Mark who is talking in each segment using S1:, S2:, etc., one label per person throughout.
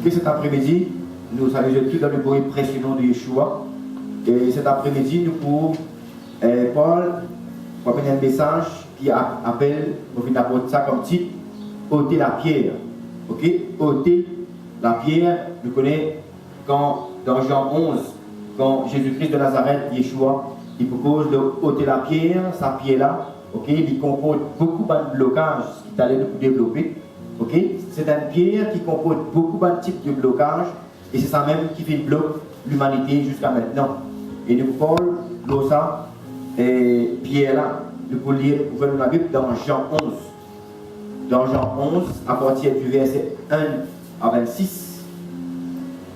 S1: cet après-midi, nous saluons tous dans le bruit précieux nom de Yeshua. Et cet après-midi, nous pour Paul, promène un message qui appelle, on vient d'apporter ça comme titre, ôter la pierre. Ok? Ôter la pierre, nous connaissons quand, dans Jean 11, quand Jésus-Christ de Nazareth, Yeshua, il propose de ôter la pierre, sa pierre-là, ok? Il comporte beaucoup de blocages qui allait nous développer. Ok? C'est une pierre qui comporte beaucoup de types de blocages et c'est ça même qui fait bloquer l'humanité jusqu'à maintenant. Et nous parlons de ça, et pierre-là, nous pouvons lire la Bible dans Jean 11. Dans Jean 11, à partir du verset 1 à 26.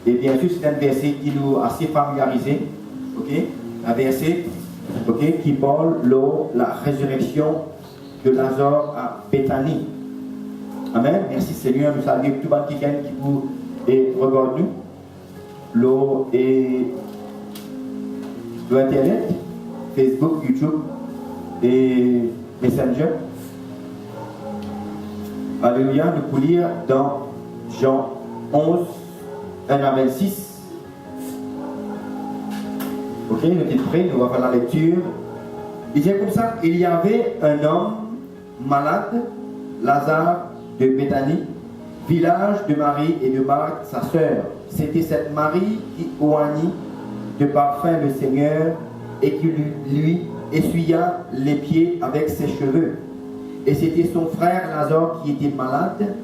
S1: Et bien sûr, c'est un verset qui nous a assez familiarisé. Ok? Un verset qui parle de la résurrection de Lazare à Béthanie. Amen. Merci Seigneur. Nous saluons tout le monde qui vous regarde nous. L'eau et Internet, Facebook, YouTube et Messenger. Alléluia. Nous pouvons lire dans Jean 11, 1 à 26. Ok, nous sommes prêts, nous allons faire la lecture. Il dit comme ça, il y avait un homme malade, Lazare de Béthanie, village de Marie et de Marthe, sa sœur. C'était cette Marie qui oignit de parfum le Seigneur et qui lui essuya les pieds avec ses cheveux. Et c'était son frère Lazare qui était malade.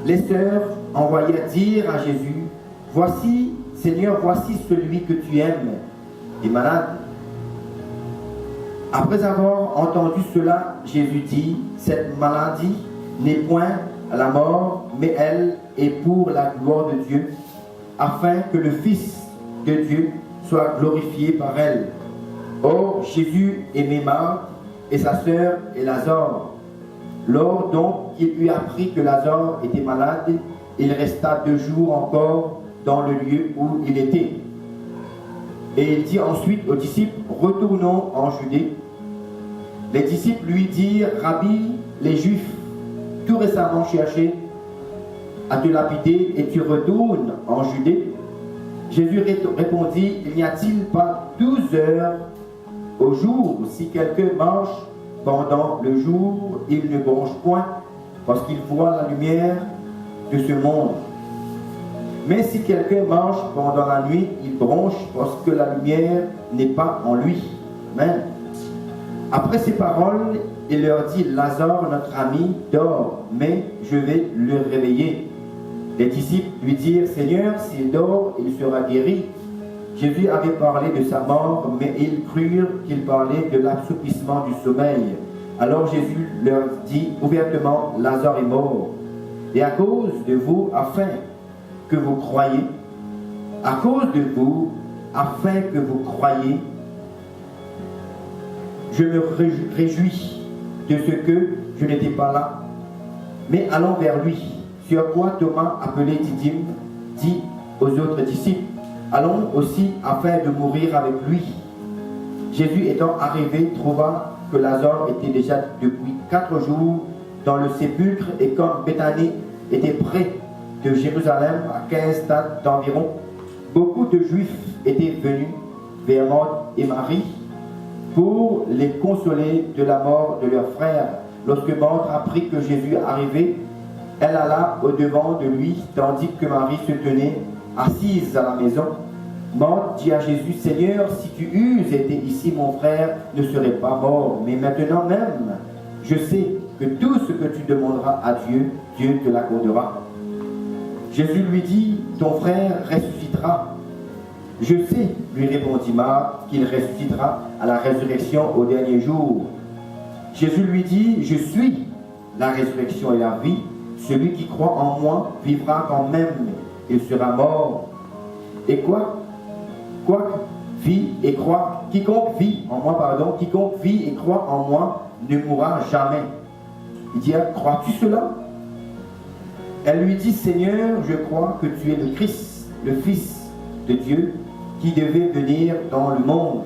S1: Les sœurs envoyèrent dire à Jésus, voici, Seigneur, voici celui que tu aimes, est malade. Après avoir entendu cela, Jésus dit, cette maladie n'est point à la mort, mais elle est pour la gloire de Dieu, afin que le Fils de Dieu soit glorifié par elle. Or, Jésus aimait Marthe et sa sœur et Lazare. Lors donc qu'il eut appris que Lazare était malade, il resta 2 jours encore dans le lieu où il était. Et il dit ensuite aux disciples, retournons en Judée. Les disciples lui dirent, Rabbi, les Juifs, tout récemment cherché à te lapider et tu retournes en Judée. Jésus répondit, il n'y a-t-il pas 12 heures au jour? Si quelqu'un marche pendant le jour, il ne bronche point parce qu'il voit la lumière de ce monde. Mais si quelqu'un marche pendant la nuit, il bronche parce que la lumière n'est pas en lui. Amen. Après ces paroles, il leur dit, Lazare, notre ami, dort, mais je vais le réveiller. Les disciples lui dirent, Seigneur, s'il dort, il sera guéri. Jésus avait parlé de sa mort, mais ils crurent qu'il parlait de l'assoupissement du sommeil. Alors Jésus leur dit ouvertement, Lazare est mort. Et à cause de vous, afin que vous croyiez, à cause de vous, afin que vous croyiez, je me réjouis de ce que je n'étais pas là, mais allons vers lui. Sur quoi Thomas, appelé Didyme, dit aux autres disciples, allons aussi afin de mourir avec lui. Jésus étant arrivé, trouva que Lazare était déjà depuis 4 jours dans le sépulcre, et comme Béthanie était près de Jérusalem, à 15 stades d'environ, beaucoup de Juifs étaient venus vers Marthe et Marie pour les consoler de la mort de leur frère. Lorsque Marthe apprit que Jésus arrivait, elle alla au-devant de lui, tandis que Marie se tenait assise à la maison. Marthe dit à Jésus, Seigneur, si tu eusses été ici, mon frère ne serait pas mort. Mais maintenant même, je sais que tout ce que tu demanderas à Dieu, Dieu te l'accordera. Jésus lui dit, ton frère ressuscitera. Je sais, lui répondit Marthe, qu'il ressuscitera à la résurrection au dernier jour. Jésus lui dit, je suis la résurrection et la vie. Celui qui croit en moi vivra quand même, il sera mort. Et quiconque vit et croit en moi ne mourra jamais. Il dit, crois-tu cela? Elle lui dit, Seigneur, je crois que tu es le Christ, le Fils de Dieu, qui devait venir dans le monde.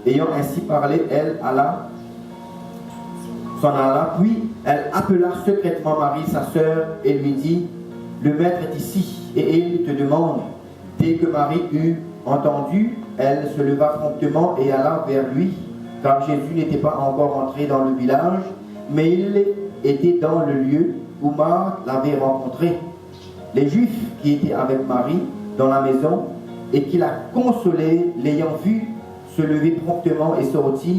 S1: Ayant ainsi parlé, elle s'en alla, puis elle appela secrètement Marie, sa sœur, et lui dit, le maître est ici, et il te demande. Dès que Marie eut entendu, elle se leva promptement et alla vers lui, car Jésus n'était pas encore entré dans le village, mais il était dans le lieu où Marthe l'avait rencontré. Les Juifs qui étaient avec Marie dans la maison et qui la consolaient, l'ayant vue se lever promptement et sortir,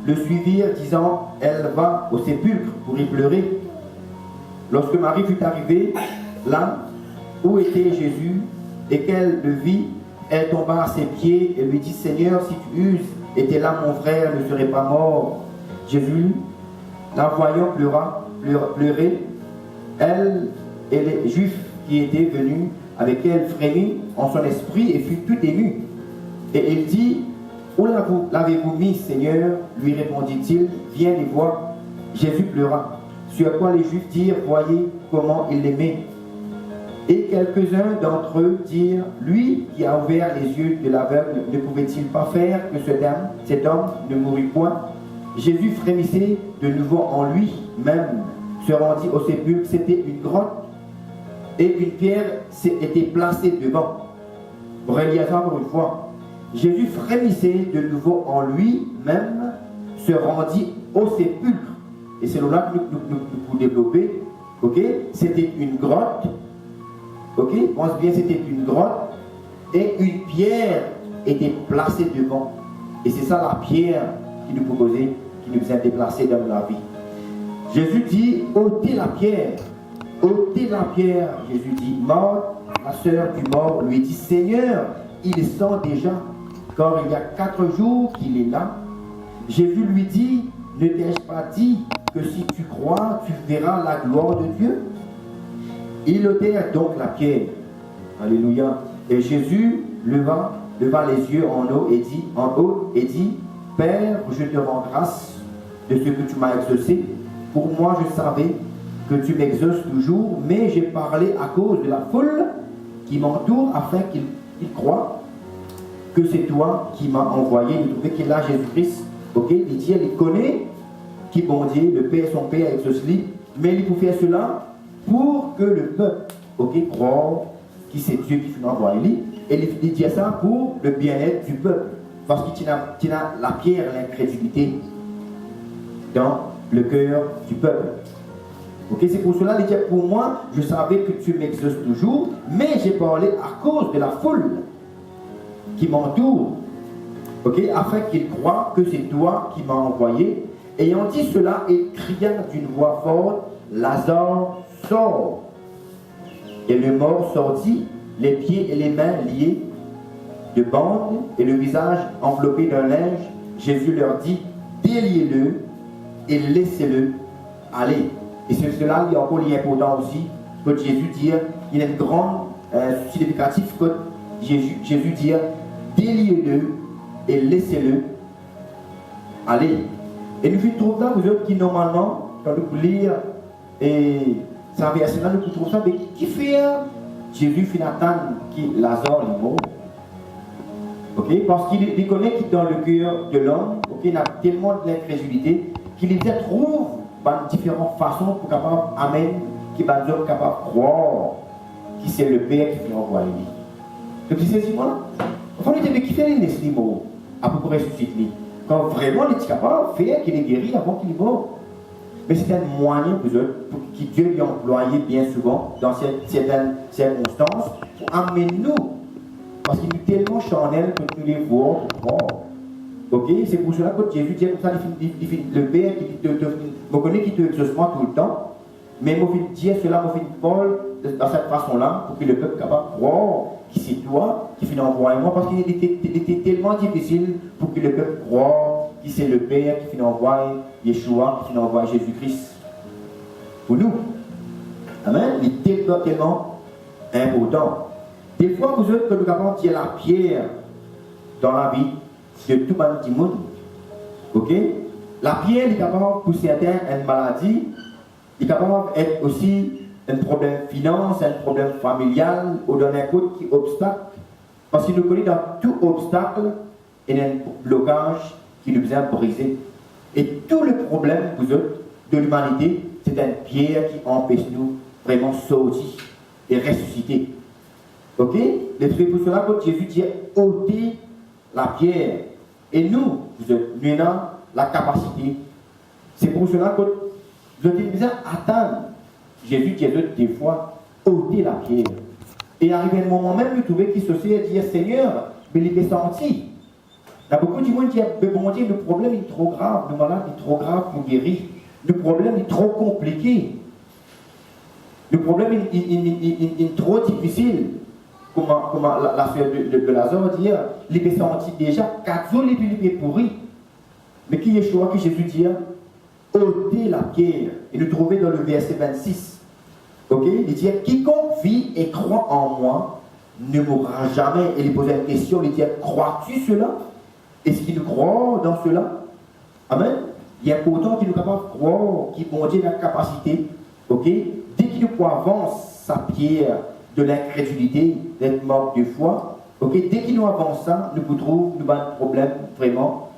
S1: le suivirent, disant, elle va au sépulcre pour y pleurer. Lorsque Marie fut arrivée là où était Jésus et qu'elle le vit, elle tomba à ses pieds et lui dit, Seigneur, si tu eusses été là, mon frère ne serait pas mort. Jésus, la voyant pleurer, elle et les Juifs qui étaient venus avec elle frémit en son esprit et fut tout ému. Et il dit, où l'avez-vous mis, Seigneur? Lui répondit-il, viens et vois. Jésus pleura. Sur quoi les Juifs dirent, voyez comment il l'aimait. Et quelques-uns d'entre eux dirent, lui qui a ouvert les yeux de l'aveugle, ne pouvait-il pas faire que cet homme ne mourût point? Jésus frémissait de nouveau en lui-même, se rendit au sépulcre, c'était une grotte, et une pierre était placée devant. Relisez ça encore une fois. Jésus frémissait de nouveau en lui-même, se rendit au sépulcre. Et c'est là que nous pouvons développer. Ok? C'était une grotte. Ok? Pense bien, c'était une grotte. Et une pierre était placée devant. Et c'est ça la pierre qui nous proposait, qui nous faisait déplacer dans la vie. Jésus dit, ôtez la pierre. Ôtez la pierre. Jésus dit, Marthe, la sœur du mort, lui dit, Seigneur, il sent déjà, car il y a 4 jours qu'il est là. Jésus lui dit, ne t'ai-je pas dit que si tu crois, tu verras la gloire de Dieu? Ils ôtèrent donc la pierre. Alléluia. Et Jésus leva les yeux en haut et dit, Père, je te rends grâce de ce que tu m'as exaucé. Pour moi, je savais que tu m'exauces toujours, mais j'ai parlé à cause de la foule qui m'entoure afin qu'ils croient que c'est toi qui m'as envoyé. Il trouvait qu'il a Jésus-Christ. Ok, il dit, il connaît qui bon Dieu, le Père, son Père exauce-lui, mais il faut faire cela pour que le peuple, ok, croit qui c'est Dieu qui finit envoyé. Et il dit ça pour le bien-être du peuple, parce qu'il a la pierre, l'incrédulité dans le cœur du peuple. Ok, c'est pour cela qu'il dit, pour moi, je savais que tu m'exauces toujours, mais j'ai parlé à cause de la foule qui m'entoure, ok, afin qu'ils croient que c'est toi qui m'as envoyé. Ayant dit cela, il cria d'une voix forte, Lazare, sort. Et le mort sortit, les pieds et les mains liés de bandes et le visage enveloppé d'un linge. Jésus leur dit, déliez-le et laissez-le aller. Et c'est cela qui est encore important aussi, que Jésus dit, il y a une grande significatif que Jésus dit, déliez-le et laissez-le aller. Et nous trouvons là, vous autres qui normalement, quand vous lisez et ça verset là, nous trouvons ça, mais qui fait Jésus fait attendre qui Lazare est mort. Ok? Parce qu'il connaît qu'il dans le cœur de l'homme, ok, il a tellement d'incrédulité qu'il trouve différentes façons pour capable amen, qui va nous capable de croire qui c'est le Père qui fait envoyer. Donc c'est ce moment là. Enfin, il était qui fait les mots à peu près ressusciter. Quand vraiment il est capable de faire qu'il est guéri avant qu'il est mort. Mais c'est un moyen pour que Dieu lui a employé bien souvent dans certaines circonstances pour amener nous. Parce qu'il est tellement charnel que nous les voyons pour croire. Ok, c'est pour cela que Jésus dit comme ça, le Père qui me connaît qui te exauce tout le temps, mais il dit cela, il Paul dans cette façon-là, pour que le peuple soit capable de croire que c'est toi qui finis envoyer moi, parce qu'il était tellement difficile pour que le peuple croie que c'est le Père qui finit envoyer Yeshua, qui finit envoyer Jésus-Christ pour nous. Amen. Il est tellement important. Des fois, vous êtes que nous avons tiré la pierre dans la vie de tout le monde. Ok? La pierre est capable pour certains une maladie, il est capable d'être aussi un problème finance, un problème familial, ou dans un côté qui obstacle. Parce qu'il nous connaît dans tout obstacle, il y a un blocage qui nous vient briser. Et tout le problème, vous autres, de l'humanité, c'est une pierre qui empêche nous vraiment sortir et ressuscité. Ok? C'est pour cela que Jésus dit ôtez la pierre. Et nous avons la capacité. C'est pour cela que je dis attendre. Jésus dit des fois ôtez la pierre. Et arrivé un moment même, nous trouvons qu'il se dit Seigneur, mais il est sorti. Il y a beaucoup de gens qui disent bon Dieu, le problème est trop grave, le malade est trop grave pour guérir. Le problème est trop compliqué. Le problème est trop difficile. Comment la sœur de Lazare dit, il est sorti déjà 4 jours, il est pourri. Mais qui est choix que Jésus dit ôtez la pierre. Et nous trouvons dans le verset 26. Ok? Il dit quiconque vit et croit en moi ne mourra jamais. Et il pose une question, il dit crois-tu cela? Est-ce qu'il croit dans cela? Amen. Il y a pourtant qui nous capable de croire, qui bon Dieu a la capacité, ok? Dès qu'il nous avance sa pierre de l'incrédulité, d'être mort de foi, ok? Dès qu'il nous avance ça, nous trouvons nous avons un problème vraiment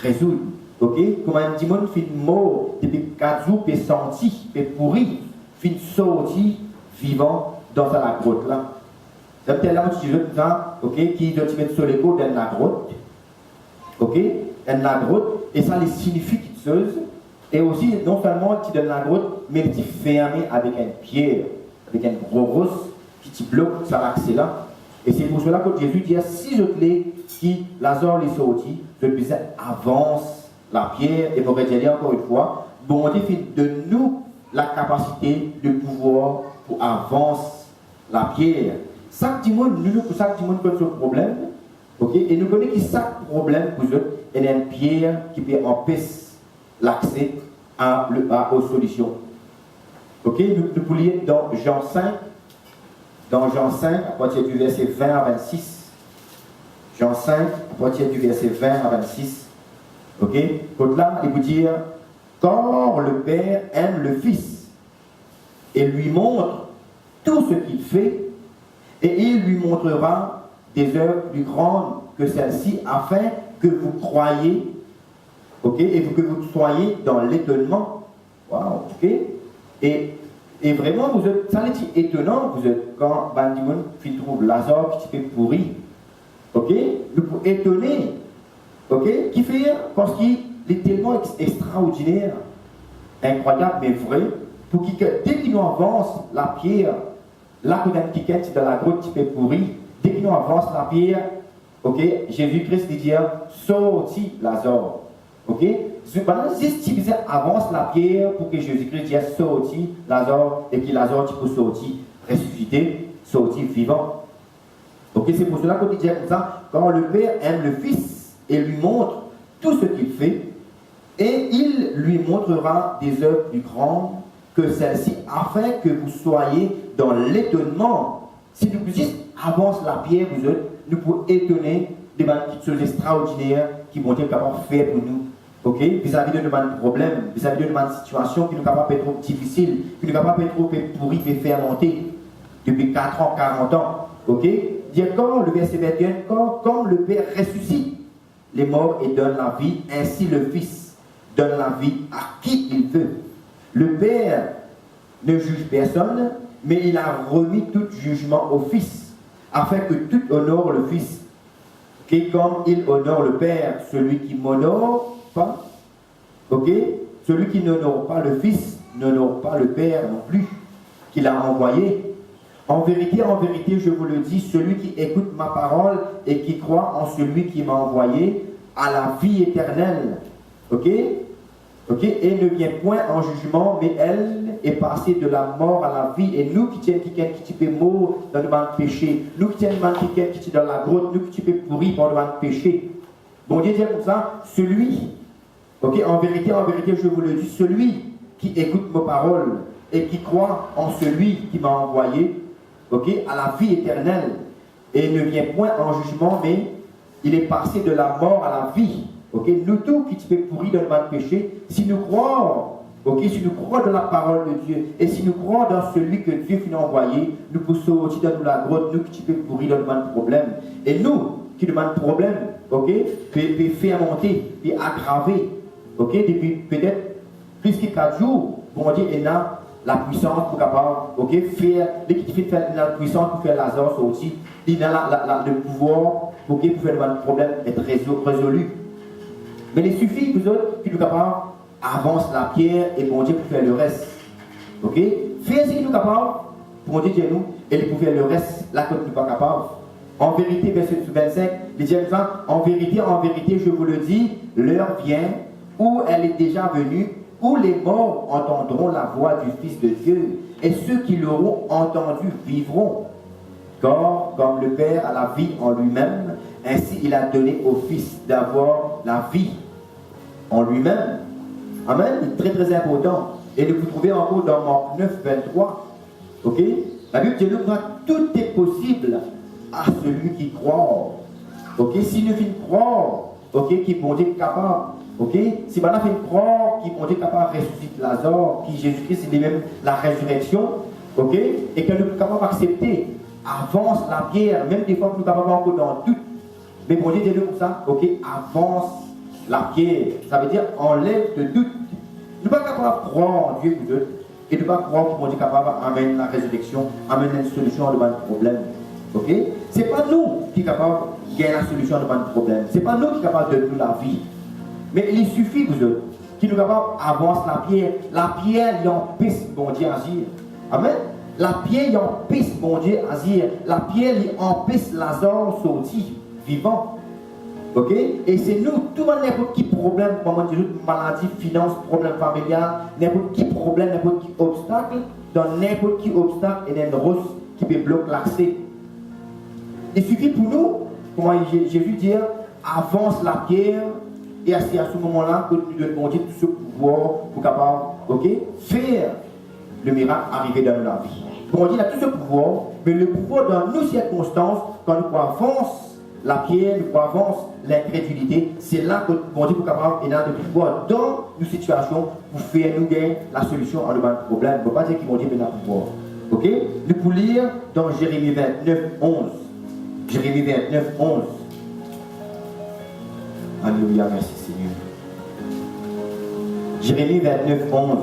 S1: résoudre, ok? Comme un petit monde fait mort depuis 4 jours, puis senti, puis pourri, fait sorti vivant dans la grotte là. C'est peut-être là où je veux ok? Qui doit mettre sur l'écho dans la grotte. Ok, dans la grotte, et ça les signifie quelque chose. Et aussi, non seulement tu donnes la grotte, mais tu fermes avec une pierre, avec un gros rosse qui te bloque ça l'accès là. Et c'est pour cela que Jésus dit si je clé qui Lazare les sorti, je dis avance la pierre. Et pour dire encore une fois, bon Dieu fait de nous la capacité de pouvoir pour avancer la pierre. Chaque monde, nous, pour chaque monde, comme ce problème. Okay? Et nous connaissons que chaque problème pour eux, il y a une pierre qui peut empêcher l'accès aux solutions. Okay? Nous pouvons lire dans Jean 5, à partir du verset 20 à 26. Jean 5, à partir du verset 20 à 26. Ok? Donc là, il vous dire, quand le Père aime le Fils et lui montre tout ce qu'il fait, et il lui montrera des œuvres plus grandes que celles-ci, afin que vous croyiez, ok, et que vous soyez dans l'étonnement. Waouh, ok. Et vraiment, vous êtes, ça est étonnant, vous êtes, quand Bandimon trouve Lazare qui fait pourri, ok, vous étonner, ok, qui fait, parce qu'il est tellement extraordinaire, incroyable, mais vrai, pour qu'il, dès qu'il nous avance la pierre, là, où il y a dans la grotte qui fait pourri, dès qu'il nous avance la pierre, ok, Jésus-Christ dit sorti Lazare. Ok, juste si avance la pierre pour que Jésus-Christ dise sorti Lazare et que Lazare peut sortir ressuscité, sortir vivant. Ok, c'est pour cela qu'on dit comme ça, quand le Père aime le Fils et lui montre tout ce qu'il fait, et il lui montrera des œuvres plus grandes que celles-ci, afin que vous soyez dans l'étonnement. Si nous juste avance la pierre, vous êtes, nous pouvons étonner des petites choses extraordinaires qui vont être capables de faire pour nous. Ok, vis-à-vis de nos problèmes, vis-à-vis de nos situations qui nous capables d'être trop difficiles, qui nous capables d'être trop pourris et fermentés depuis 4 ans, 40 ans. Ok, dire comme le verset 21, comme le Père ressuscite les morts et donne la vie, ainsi le Fils donne la vie à qui il veut. Le Père ne juge personne, mais il a remis tout jugement au Fils, afin que tout honore le Fils. Et comme il honore le Père, celui qui m'honore pas, ok, celui qui n'honore pas le Fils n'honore pas le Père non plus, qu'il a envoyé. En vérité, je vous le dis, celui qui écoute ma parole et qui croit en celui qui m'a envoyé a la vie éternelle. Ok? Ok? Et ne vient point en jugement, mais elle est passée de la mort à la vie. Et nous qui tiennent qui peut mort dans le mal péché, nous qui tiennent qui dans la grotte, nous qui peut pourrir par le mal péché. Bon Dieu dit comme ça, celui, ok, en vérité, je vous le dis, celui qui écoute mes paroles et qui croit en celui qui m'a envoyé, ok, à la vie éternelle, et ne vient point en jugement, mais il est passé de la mort à la vie. Ok, nous tous qui sommes pourris dans le mal péché, si nous croyons, ok, si nous croyons dans la parole de Dieu, et si nous croyons dans celui que Dieu nous a envoyé, nous pouvons sortir dans la grotte, nous qui sommes pourris dans le mal problème. Et nous qui avons un problème, ok, peut faire monter, peut aggraver, ok, depuis peut-être plus que 4 jours, bon Dieu est là, la puissance pour capable, ok, faire, l'équipe fait la puissance pour faire Lazare sortir, il a le pouvoir, ok, pour faire le problème être résolu. Mais il suffit que vous autres, qui nous capables, avance la pierre et bon Dieu pour faire le reste. Ok? Faites ce qui nous capable, bon Dieu dit nous, et il pour faire le reste, là que nous ne sommes pas capables. En vérité, verset 25, il dit en vérité, je vous le dis, l'heure vient où elle est déjà venue, où les morts entendront la voix du Fils de Dieu, et ceux qui l'auront entendu vivront. Car, comme le Père a la vie en lui-même, ainsi il a donné au Fils d'avoir la vie en lui-même. Amen, c'est très très important. Et vous trouvez encore dans Marc 9, 23. Ok? La Bible dit que tout est possible à celui qui croit. Ok? S'il ne fait croire, ok, qui bon Dieu est capable. Ok? Si maintenant fait croire qui bon Dieu est capable de ressusciter Lazare, qui Jésus-Christ c'est même la résurrection, ok? Et que nous sommes capables d'accepter, avance la pierre, même des fois que nous sommes capables encore dans tout. Mais bon Dieu dit comme ça, ok? Avance la pierre. Ça veut dire enlève de doute. Nous ne sommes pas capables de croire en Dieu pour Dieu. Et de ne pas croire que bon Dieu est capable d'amener la résurrection, amener une solution à le problème. Ok? Ce n'est pas nous qui sommes capables de gagner la solution à le problème. Ce n'est pas nous qui sommes capables de donner la vie. Mais il suffit, vous autres, qui nous capables d'avance la pierre. La pierre, il empêche bon Dieu à agir. Amen? La pierre, il empêche bon Dieu à agir. La pierre, il empêche Lazare sortir vivant. Ok? Et c'est nous, tout n'importe qui problème, maladie, finance, problème familial, n'importe qui problème, n'importe qui obstacle, dans n'importe qui obstacle, il y a une rose qui peut bloquer l'accès. Il suffit pour nous, comme Jésus dit, avance la pierre, et à ce moment-là, que nous devons tout ce pouvoir pour capable, ok, faire le miracle arriver dans la vie. Comme on dit, il a tout ce pouvoir, mais le pouvoir dans nos circonstances, quand nous avance la pierre, nous avance l'incrédulité, c'est là que bon Dieu est capable de pouvoir dans nos situations pour faire nous gagner la solution à nos problèmes. On ne peut pas dire qu'il bon Dieu a pouvoir. Ok? Nous pouvons lire dans Jérémie 29, 11. Jérémie 29, 11. Alléluia, merci Seigneur. Jérémie 29, 11.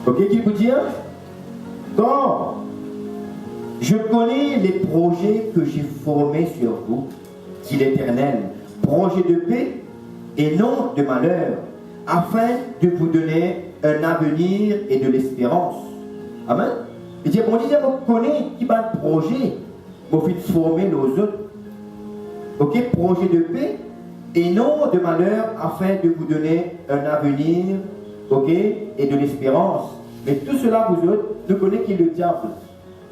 S1: Ok, qui peut dire? Quand je connais les projets que j'ai formés sur vous, dit l'Éternel, projets de paix et non de malheur, afin de vous donner un avenir et de l'espérance. Amen. Il dit, bon Dieu, vous connaissez qui va le projet, vous faites former les autres. Ok, projet de paix et non de malheur, afin de vous donner un avenir, ok, et de l'espérance. Mais tout cela, vous autres, nous connaissez qui est le diable.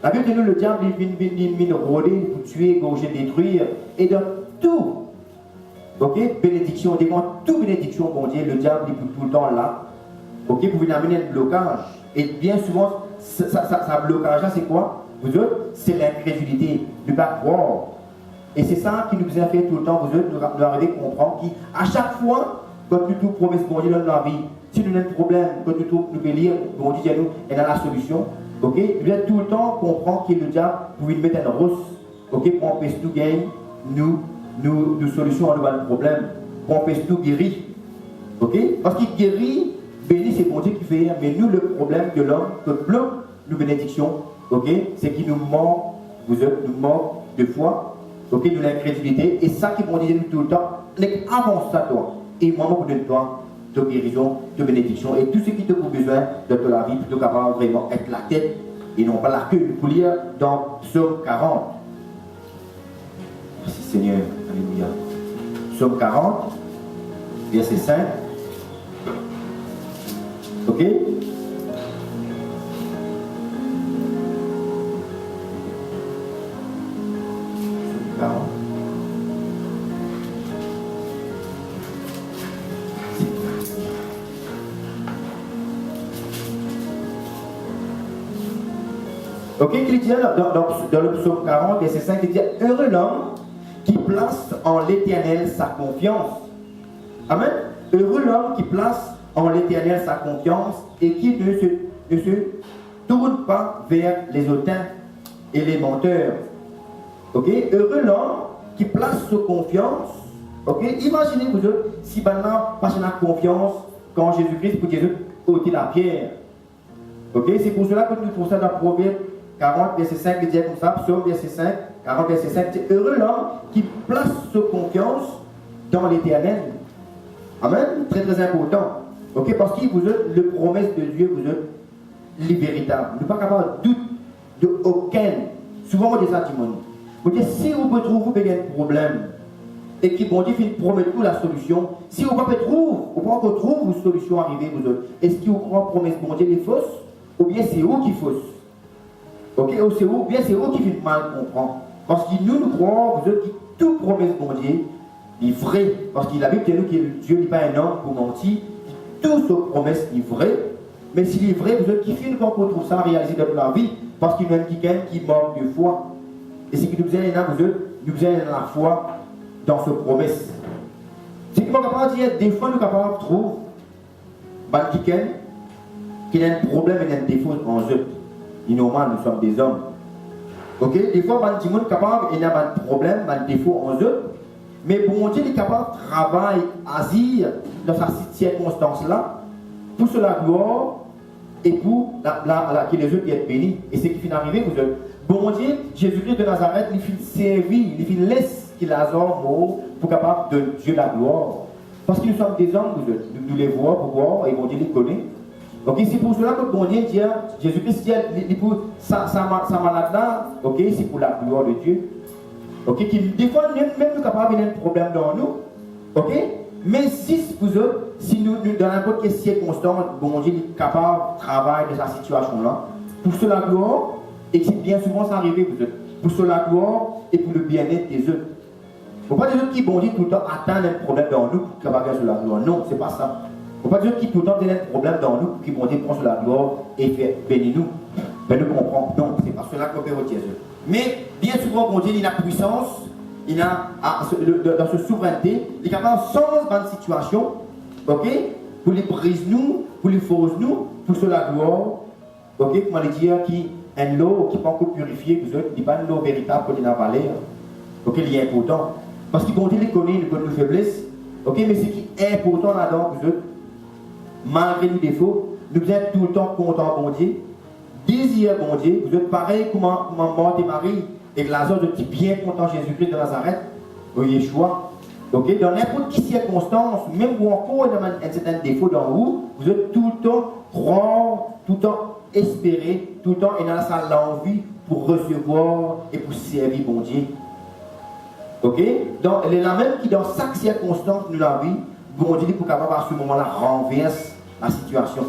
S1: La Bible dit nous, le diable, il vient rôder, pour tuer, égorger, détruire. Et dans tout, ok, bénédiction, devant toute bénédiction, bon Dieu, le diable, il est tout le temps là. Ok, pour venir amener un blocage. Et bien souvent, ça blocage-là, c'est quoi? Vous autres, c'est l'incrédulité, ne pas croire. Et c'est ça qui nous a fait tout le temps, vous autres, nous arriver à comprendre qu'à chaque fois, quand nous tout promet bon Dieu dans la vie, si nous avons un problème, quand nous pouvons lire, bon Dieu, nous, elle a la solution. Ok? Nous devons tout le temps comprendre que le diable pouvait mettre un rose, ok, pour empêcher tout gagner, nous solutions à nos problèmes, pour empêcher tout guérir. Ok? Parce qu'il guérit, béni, c'est bon Dieu qui fait, mais nous, le problème de l'homme, que bloque nos bénédictions, ok, c'est qu'il nous manque, vous êtes, nous manque de foi, ok, de l'incrédulité, et ça qui bon Dieu nous tout le temps, avance ça, toi, et moi, pour donner toi, de guérison, de bénédiction, et tout ce qui te pour besoin de la vie, plutôt capable vraiment être la tête, et non pas la queue. Pour lire dans Psaume 40. Merci Seigneur, alléluia. Psaume 40, verset 5. Ok? Psaume 40. Ok, il dit dans le psaume 40, verset 5, il dit heureux l'homme qui place en l'Éternel sa confiance. Amen. Heureux l'homme qui place en l'Éternel sa confiance et qui ne se tourne pas vers les hautains et les menteurs. Ok, heureux l'homme qui place sa confiance Ok? Imaginez vous autres, si maintenant, parce qu'on a confiance quand Jésus-Christ, pour Jésus, ôter la pierre. Ok? C'est pour cela que nous trouvons ça dans Proverbe 40, verset 5, il dit comme ça, Psaume verset 5, 40, verset 5, c'est heureux l'homme qui place sa confiance dans l'éternel. Amen? Très très important. Ok? Parce que vous êtes, le promesse de Dieu, vous êtes les véritables. Nous ne sommes pas capables de doute de aucun. Souvent, on dit ça, Timon. Vous dites, si vous pouvez trouver un problème, et qui bon Dieu promet tout la solution, si vous ne pouvez pas trouver une solution arrivée, vous autres, est-ce que vous croyez que la promesse de Dieu est fausse, ou bien c'est vous qui fausse? Ok? Ou bien c'est vous qui fait mal comprendre. Parce que nous croyons, vous autres, que toute promesse de Dieu est vraie. Parce que la Bible dit nous que Dieu n'est pas un homme pour mentir, toute promesse est vraie. Mais s'il est vrai, vous êtes qui fait quand on trouve ça réalisé dans la vie, parce qu'il y a quelqu'un qui manque de foi. Et c'est que nous avons la foi dans cette promesse. C'est que nous sommes capables de dire, des fois nous sommes capables de trouver quelqu'un qui a un problème et un défaut en eux. Et normal, nous sommes des hommes. Ok? Des fois, nous sommes capables, il y a un problème, un défaut en eux. Mais bon Dieu est capable de travailler, agir dans cette circonstance-là, pour cela gloire et pour que les autres soient bénis. Et c'est qui finit arrivé, vous êtes. Bon Dieu, Jésus-Christ de Nazareth, il finit servir, il finit laisse qu'il a mort pour capable de Dieu la gloire. Parce que nous sommes des hommes, vous êtes. Nous les voyons pour voir et bon Dieu les connaît. Donc c'est pour cela que bon Dieu dit, Jésus-Christ dit, pour sa malade-là, ok, c'est pour la gloire de Dieu. Ok, des fois, même nous capables d'avoir un problème dans nous. Ok? Mais si vous autres, si nous dans n'importe quelle circonstance, bon Dieu est capable de travailler dans cette situation-là, pour cela gloire, et que bien souvent ça arrive, vous autres, pour cela gloire et pour le bien-être des autres. Il ne faut pas dire qui bon Dieu tout le temps attendent un problème dans nous pour capable de cela gloire. Non, ce n'est pas ça. Il ne faut pas dire qui tout le temps a un problème dans nous pour qu'il bon Dieu prend sur la gloire et fait bénir nous. Mais nous comprenons. Non, ce n'est pas cela qu'on peut retirer. Mais bien souvent, bon Dieu, il a puissance. Il a, dans sa souveraineté, il est capable de changer dans une situation, ok, pour les briser nous, pour les forcer nous, pour cela gloire, ok, comment le dire, qui est une eau qui n'est pas encore purifiée, vous autres, il n'est pas une eau véritable pour la vallée, ok, il est important. Parce que bon Dieu les connaît, il connaît nos faiblesses, ok, mais ce qui est important là-dedans, vous autres, malgré nos défauts, nous sommes tout le temps contents, bon Dieu, désir, bon Dieu, vous êtes pareil comme Marthe et Marie. Et que Lazare de bien content Jésus-Christ de Nazareth, au Yeshua. Okay? Dans n'importe quelle circonstance, même où encore il y a un certain défaut dans vous, vous êtes tout le temps croire, tout le temps espérer, tout le temps et dans ça l'envie pour recevoir et pour servir bon Dieu. Ok? Donc, elle est la même qui dans chaque circonstance de la vie, bon Dieu pour capable à ce moment-là renverse la situation.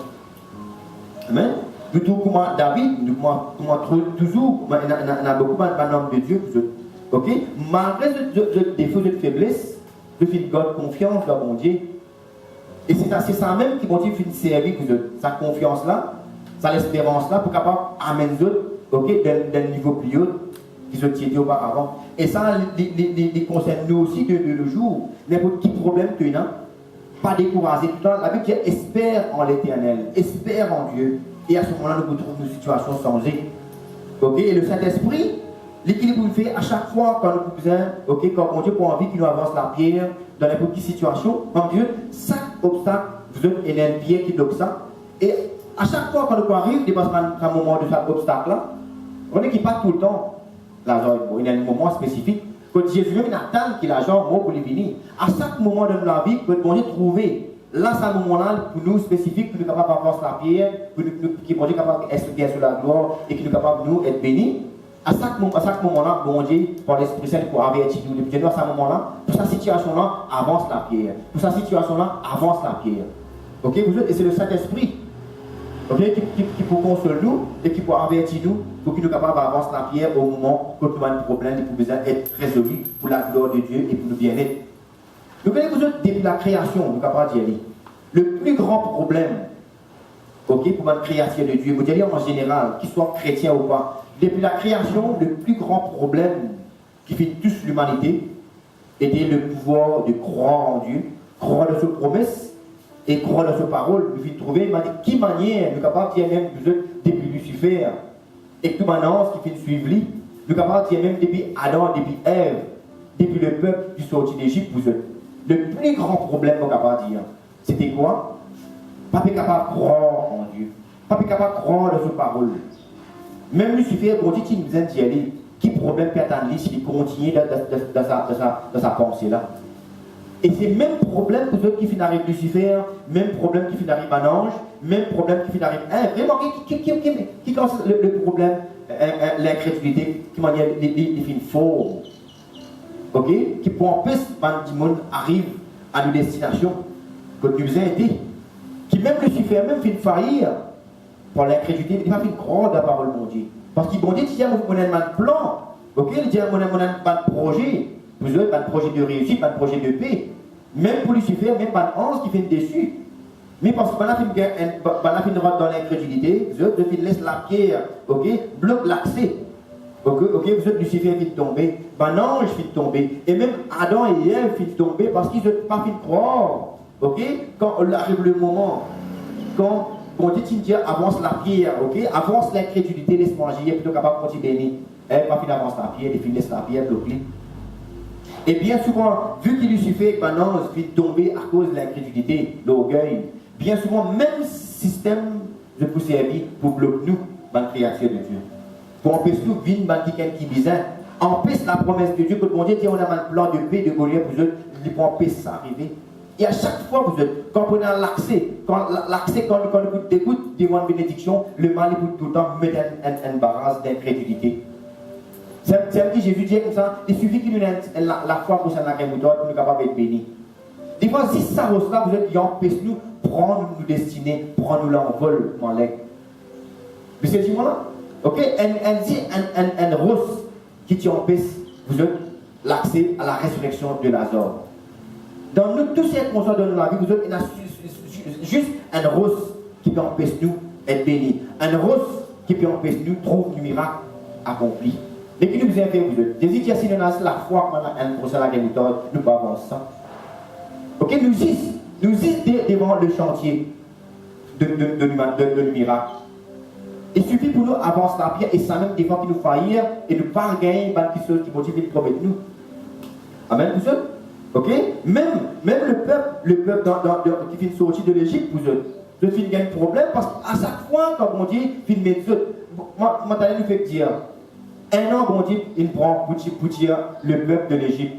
S1: Amen? Plutôt comment David, comment toujours, il y a beaucoup d'hommes de Dieu, ok? Malgré ce défaut de faiblesse, je fais confiance dans mon Dieu. Et c'est ça même qui bon Dieu fait servir, sa confiance-là, sa espérance-là, pour capable amener les autres, ok, d'un niveau plus haut qu'ils ont été auparavant. Et ça, les concerne nous aussi de nos jours. N'importe quel problème que tu as, pas décourager tout le temps. La Bible dit espère en l'éternel, espère en Dieu. Et à ce moment-là, nous retrouvons nos situations changées. Ok? Et le Saint-Esprit, l'équilibre nous fait à chaque fois quand nous avons besoin, ok, quand on Dieu pour envie qu'il nous avance la pierre dans n'importe quelle situation, en Dieu, chaque obstacle, vous avez une pierre qui bloque ça. Et à chaque fois quand nous arrivons, dépassement un moment de cet obstacle-là, on est qui pas tout le temps. L'argent, il y a un moment spécifique. Quand Jésus vient, il attend qu'il a l'argent pour les venir. À chaque moment de la vie, que bon Dieu trouver. Là, c'est un moment-là pour nous spécifique, pour nous capables d'avancer la pierre, pour nous qui bon Dieu capable d'être bien sur la gloire et qui nous capable de nous être bénis. À chaque moment-là, bon Dieu, par l'Esprit Saint, pour avertir nous. Le à ce moment-là, pour cette situation-là, avance la pierre. Pour cette situation-là, avance la pierre. Ok, vous êtes, et c'est le Saint-Esprit, ok, qui peut consoler nous et qui peut avertir nous pour qu'il nous capable d'avancer la pierre au moment où nous avons un problème et pour besoin d'être résolu pour la gloire de Dieu et pour nous bien-être. Nous connaissons vous autres depuis la création, nous capables d'y aller. Le plus grand problème, ok, pour la création de Dieu, vous allez en général, qu'il soit chrétien ou pas, depuis la création, le plus grand problème qui fait tous l'humanité était le pouvoir de croire en Dieu, croire dans ses promesses et croire dans ses paroles. Nous devons trouver qui manière, nous capables d'y aller même depuis Lucifer et tout maintenant ce qui fait suivre lui, nous capables d'y aller même depuis Adam, depuis Ève, depuis le peuple qui sortit d'Égypte, vous êtes. le plus grand problème qu'on n'a pas dire, c'était quoi? Pas capable de croire en Dieu. Pas capable de croire dans sa parole. Même Lucifer, quand il nous a dit, qui problème peut attendre s'il continue dans sa pensée-là. Et c'est le même problème pour ceux qui finissent avec Lucifer, même problème qui finit avec un ange, même problème qui finit avec vraiment, qui commence le problème, l'incrédulité, qui m'a dit, les films faux. Ok? Qui pour empêcher que le monde arrive à une destination que nous a été. Qui même Lucifer, même fait faillir pour l'incrédulité, il n'a pas fait croire dans la parole de Dieu. Parce qu'il dit, il y a un plan, ok? Il y a un projet. Vous avez pas de projet de réussite, pas de projet de paix. Même pour Lucifer, même pas d'ange qui fait déçu. Mais parce que on rentre dans l'incrédulité, vous avez laisse la pierre, ok, bloque l'accès. Ok, vous êtes Lucifer qui tomber, un ange qui tomber, et même Adam et Ève qui tomber parce qu'ils n'ont pas fait croire. Ok, quand arrive le moment, quand dit avance la pierre, ok, avance l'incrédulité, laisse manger, plutôt capable de continuer. Elle pas fin avance la pierre, et puis laisse la pierre bloquée. Et bien souvent, vu qu'il Lucifer, maintenant, il tomber à cause de l'incrédulité, l'orgueil, bien souvent, même système de vous servir pour bloquer nous, dans la création de Dieu. Pour empêcher nous de vivre dans quelqu'un qui est bizarre, empêche la promesse de Dieu, que mon Dieu, on a un plan de paix, de Goliath pour eux, il peut empêcher ça arriver. Et à chaque fois, vous êtes, quand vous prenez l'accès, quand vous dégoûtez devant une bénédiction, le mal est tout le temps mettre un barrage d'incrédulité. C'est un petit Jésus dit comme ça, il suffit qu'il nous ait la foi pour s'en aller pour nous capables d'être bénis. Des fois, si ça reçoit, vous êtes qui empêche nous prendre nos destinées, prendre nous l'envol, mon leg. Mais c'est ce moment-là. Ok, un rose qui t'empêche, vous êtes l'accès à la résurrection de Lazare. Dans nous, tous ces circonstances de la vie, vous êtes juste un rose qui peut empêcher nous d'être bénis. Un rose qui peut empêcher nous de trouver du miracle accompli. Et qui nous a fait, vous êtes. Jésus dit, si nous avons la foi, un procès à la guerre, nous ne pouvons pas avancer ça. Ok, nous y devant le chantier de miracle. Il suffit pour nous avancer la pierre et ça même des fois qui nous faillir et nous pas gagner quelque chose qui motive de promettre nous. Amen, vous êtes. Ok, même le peuple qui finit sortir de l'Égypte, vous êtes un problème parce qu'à chaque fois quand on dit finit mettre moi nous fait dire un an on dit il prend pour dire le peuple de l'Égypte.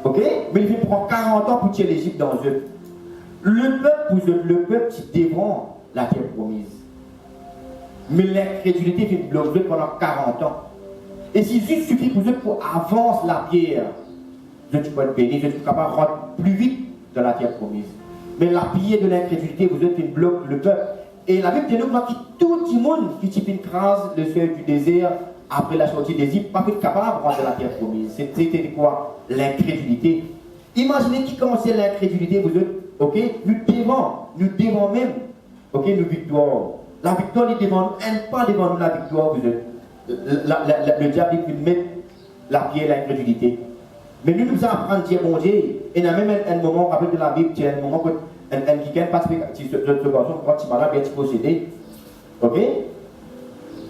S1: Ok, mais il prend 40 ans pour tirer l'Égypte dans eux. Le peuple qui dévore la terre promise. Mais l'incrédulité fait bloquer pendant 40 ans. Et si juste suffit pour eux pour avancer la pierre, vous êtes béni, vous êtes capable de rentrer plus vite dans la terre promise. Mais la pierre de l'incrédulité, vous êtes fait bloquer le peuple. Et la Bible dit nous que tout le monde qui type une crase le seuil du désert après la sortie d'Égypte, pas capable de rentrer dans la terre promise. C'était quoi? L'incrédulité. Imaginez qui commençait l'incrédulité, vous êtes, ok? Nous devons même, ok, nos victoires. La victoire est devant nous, pas devant nous la victoire, vous êtes. Le diable peut mettre la pierre à l'incrédulité. Mais nous apprenons à dire bon Dieu, et il y a même un moment, on rappelle de la Bible, il y a un moment où quelqu'un passe par ce garçon, quand il est malade, il est possédé. Ok?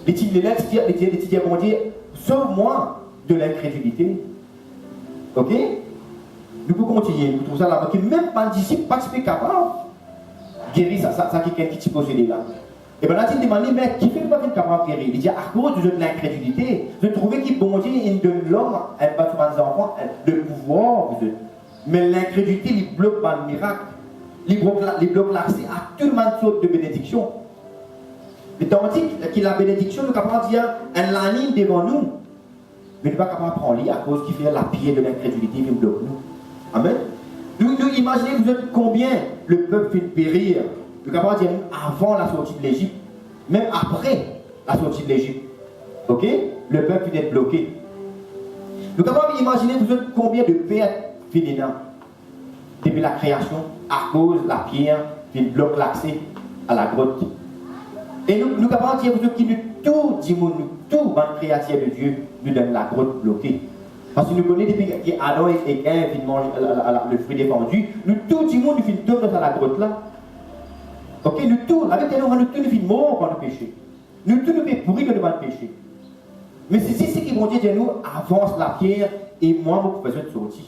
S1: Les dire bon Dieu, sauve-moi de l'incrédulité. Ok? Nous pouvons continuer, nous trouvons ça là, même pas un disciple, pas capable de guérir ça quelqu'un qui est possédé là. Et bien là, il demande, mais qui fait pas capable de guérir? Il dit, à cause de l'incrédulité, je trouvais qu'il bon Dieu, il donne l'homme, elle va faire des enfants, le pouvoir, mais l'incrédulité, il bloque pas le miracle. Il bloque l'accès à tout le monde de bénédiction. Mais tandis que la bénédiction, nous sommes capables de dire, elle la ligne devant nous. Mais nous ne sommes pas capables de prendre à cause qu'il fait la pierre de l'incrédulité qui bloque nous. Amen. Nous imaginez, vous êtes combien le peuple fait périr. Nous sommes capables de dire, avant la sortie de l'Égypte, même après la sortie de l'Égypte. Ok? Le peuple finit d'être bloqué. Nous sommes capables d'imaginer, vous êtes combien de pertes finies depuis la création, à cause de la pierre qui bloque l'accès à la grotte. Et nous sommes capables de dire, vous êtes qui nous tout dit, tout dans le créateur de Dieu, nous donne la grotte bloquée. Parce que nous connaissons depuis qu'Adam et Ève mangent le fruit défendu, nous tout dit, nous finissons dans la grotte là. Ok, nous tous, avec nous tous nous finissons morts par le péché. Nous tous nous faisons pourrir que devant le péché. Mais c'est ce qui vont dire, nous avance la pierre et moi, vous pouvez sortir.